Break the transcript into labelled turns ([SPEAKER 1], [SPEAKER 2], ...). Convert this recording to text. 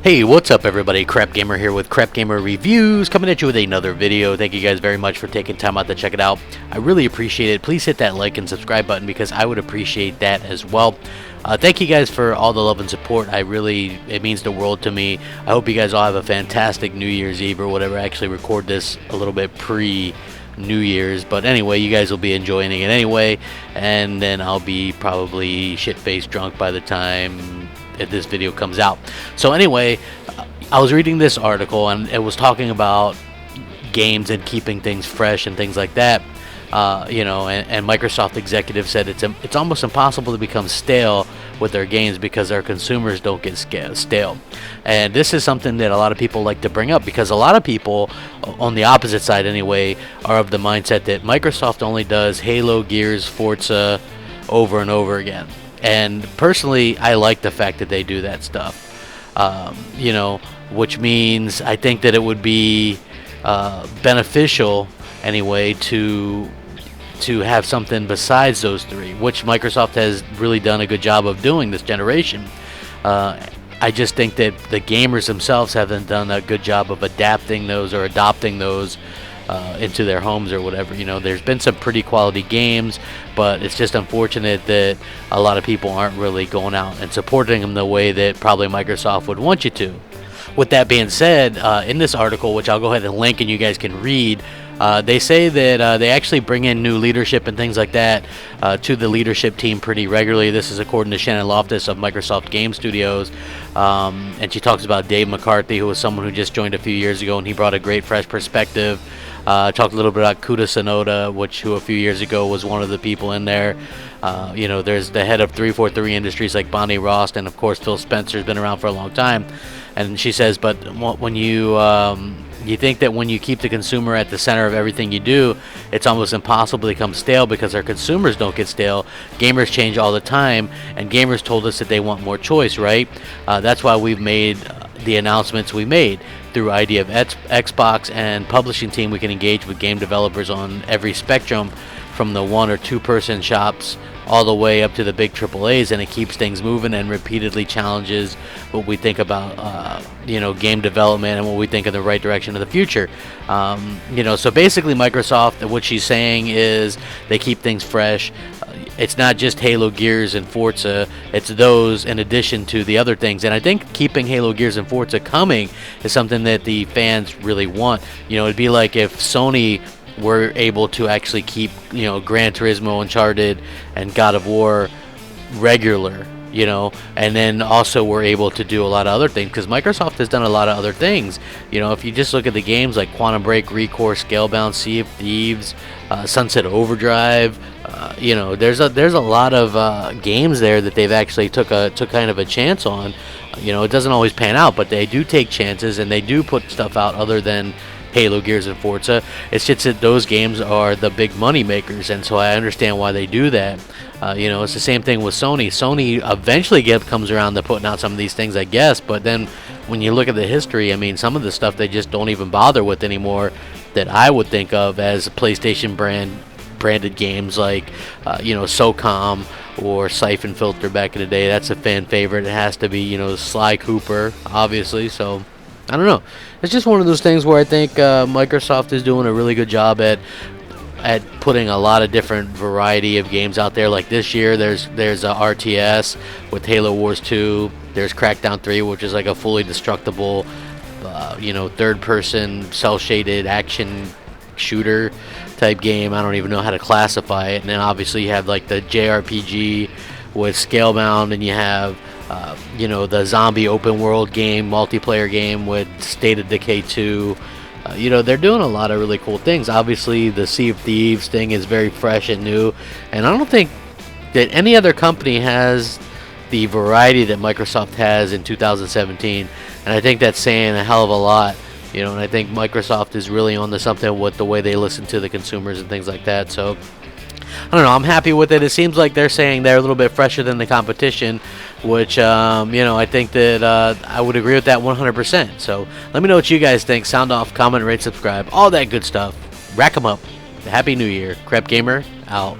[SPEAKER 1] Hey, what's up everybody? Crapgamer here with Crapgamer Reviews, coming at you with another video. Thank you guys very much for taking time out to check it out. I really appreciate it. Please hit that like and subscribe button because I would appreciate that as well. Thank you guys for all the love and support. It means the world to me. I hope you guys all have a fantastic New Year's Eve or whatever. I actually record this a little bit pre-New Year's, but anyway, you guys will be enjoying it anyway, and then I'll be probably shit-faced drunk by the time this video comes out. So anyway, I was reading this article and it was talking about games and keeping things fresh and things like that. And Microsoft executives said it's almost impossible to become stale with their games because our consumers don't get stale. And this is something that a lot of people like to bring up because a lot of people, on the opposite side anyway, are of the mindset that Microsoft only does Halo, Gears, Forza over and over again. And personally, I like the fact that they do that stuff. Which means I think that it would be beneficial anyway to have something besides those three, which Microsoft has really done a good job of doing this generation. I just think that the gamers themselves haven't done a good job of adapting those or adopting those into their homes or whatever. There's been some pretty quality games, but it's just unfortunate that a lot of people aren't really going out and supporting them the way that probably Microsoft would want you to. With that being said, in this article, which I'll go ahead and link and you guys can read, they say that they actually bring in new leadership and things like that to the leadership team pretty regularly. This is according to Shannon Loftus of Microsoft Game Studios. And she talks about Dave McCarthy, who was someone who just joined a few years ago, and he brought a great fresh perspective. Talked a little bit about Kuda Sonoda, who a few years ago was one of the people in there. There's the head of 343 Industries like Bonnie Ross, and of course Phil Spencer's been around for a long time. And she says, but when you think that when you keep the consumer at the center of everything you do, it's almost impossible to become stale because our consumers don't get stale. Gamers change all the time, and gamers told us that they want more choice, right? That's why we've made the announcements we made. Through idea of Xbox and publishing team, we can engage with game developers on every spectrum, from the 1 or 2 person shops all the way up to the big AAAs, and it keeps things moving and repeatedly challenges what we think about game development and what we think in the right direction of the future. So basically Microsoft, what she's saying is they keep things fresh. It's not just Halo, Gears, and Forza. It's those in addition to the other things. And I think keeping Halo, Gears, and Forza coming is something that the fans really want. It'd be like if Sony were able to actually keep, Gran Turismo, Uncharted, and God of War regular, and then also we're able to do a lot of other things, because Microsoft has done a lot of other things. If you just look at the games like Quantum Break, Recore, Scalebound, Sea of Thieves, Sunset Overdrive, there's a lot of games there that they've actually took kind of a chance on. It doesn't always pan out, but they do take chances and they do put stuff out other than Halo, Gears, and Forza. It's just that those games are the big money makers, and so I understand why they do that. It's the same thing with Sony. Sony eventually comes around to putting out some of these things, I guess, but then when you look at the history, some of the stuff they just don't even bother with anymore that I would think of as PlayStation branded games like SOCOM or Siphon Filter back in the day. That's a fan favorite. It has to be Sly Cooper, obviously. So I don't know. It's just one of those things where I think Microsoft is doing a really good job at putting a lot of different variety of games out there. Like this year, there's a RTS with Halo Wars 2. There's Crackdown 3, which is like a fully destructible, third-person, cel-shaded action shooter type game. I don't even know how to classify it. And then obviously you have like the JRPG with Scalebound, and you have the zombie open world game, multiplayer game with State of Decay 2. They're doing a lot of really cool things. Obviously, the Sea of Thieves thing is very fresh and new, and I don't think that any other company has the variety that Microsoft has in 2017, and I think that's saying a hell of a lot. And I think Microsoft is really onto something with the way they listen to the consumers and things like that. So I don't know, I'm happy with it. It seems like they're saying they're a little bit fresher than the competition, which, I think that I would agree with that 100%. So let me know what you guys think. Sound off, comment, rate, subscribe, all that good stuff. Rack 'em up. Happy New Year. Crapgamer, out.